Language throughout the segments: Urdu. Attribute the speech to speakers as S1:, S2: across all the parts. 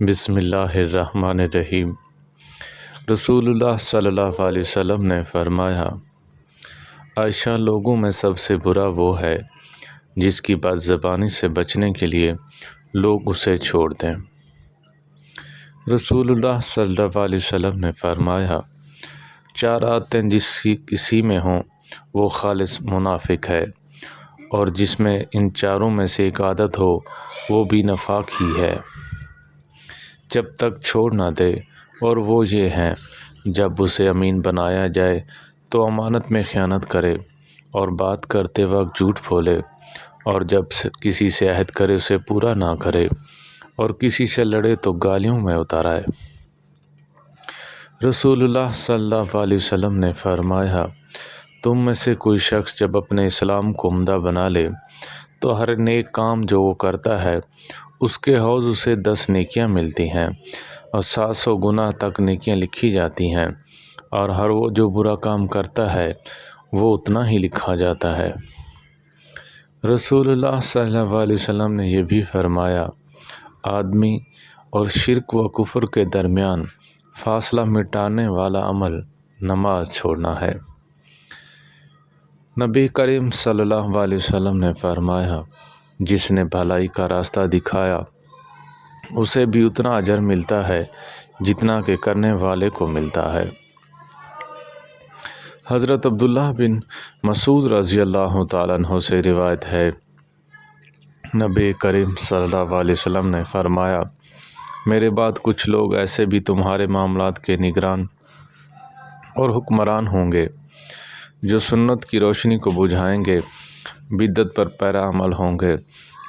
S1: بسم اللہ الرحمن الرحیم۔ رسول اللہ صلی اللہ علیہ وسلم نے فرمایا، عائشہ لوگوں میں سب سے برا وہ ہے جس کی بد زبانی سے بچنے کے لیے لوگ اسے چھوڑ دیں۔ رسول اللہ صلی اللہ علیہ وسلم نے فرمایا، 4 عادتیں کسی میں ہوں وہ خالص منافق ہے، اور جس میں ان 4 میں سے ایک عادت ہو وہ بھی نفاق ہی ہے جب تک چھوڑ نہ دے، اور وہ یہ ہیں: جب اسے امین بنایا جائے تو امانت میں خیانت کرے، اور بات کرتے وقت جھوٹ بولے، اور جب کسی سے عہد کرے اسے پورا نہ کرے، اور کسی سے لڑے تو گالیوں میں اتر آئے۔ رسول اللہ صلی اللہ علیہ وسلم نے فرمایا، تم میں سے کوئی شخص جب اپنے اسلام کو عمدہ بنا لے تو ہر نیک کام جو وہ کرتا ہے اس کے حوض اسے 10 نیکیاں ملتی ہیں، اور 700 گناہ تک نیکیاں لکھی جاتی ہیں، اور ہر وہ جو برا کام کرتا ہے وہ اتنا ہی لکھا جاتا ہے۔ رسول اللہ صلی اللہ علیہ وسلم نے یہ بھی فرمایا، آدمی اور شرک و کفر کے درمیان فاصلہ مٹانے والا عمل نماز چھوڑنا ہے۔ نبی کریم صلی اللہ علیہ وسلم نے فرمایا، جس نے بھلائی کا راستہ دکھایا اسے بھی اتنا اجر ملتا ہے جتنا کہ کرنے والے کو ملتا ہے۔ حضرت عبداللہ بن مسعود رضی اللہ تعالیٰ عنہ سے روایت ہے، نبی کریم صلی اللہ علیہ وسلم نے فرمایا، میرے بعد کچھ لوگ ایسے بھی تمہارے معاملات کے نگران اور حکمران ہوں گے، جو سنت کی روشنی کو بجھائیں گے، بدعت پر پیرا عمل ہوں گے،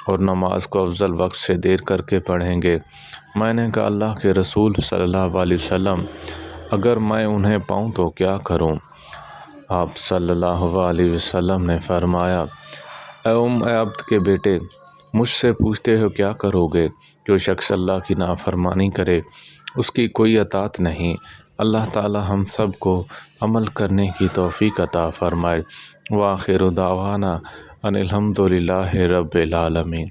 S1: اور نماز کو افضل وقت سے دیر کر کے پڑھیں گے۔ میں نے کہا، اللہ کے رسول صلی اللہ علیہ وسلم، اگر میں انہیں پاؤں تو کیا کروں؟ آپ صلی اللہ علیہ وسلم نے فرمایا، اے عبد کے بیٹے، مجھ سے پوچھتے ہو کیا کرو گے؟ جو شخص اللہ کی نافرمانی کرے اس کی کوئی اطاعت نہیں۔ اللہ تعالی ہم سب کو عمل کرنے کی توفیق عطا فرمائے۔ وآخر دعوانا ان الحمد للہ رب العالمین۔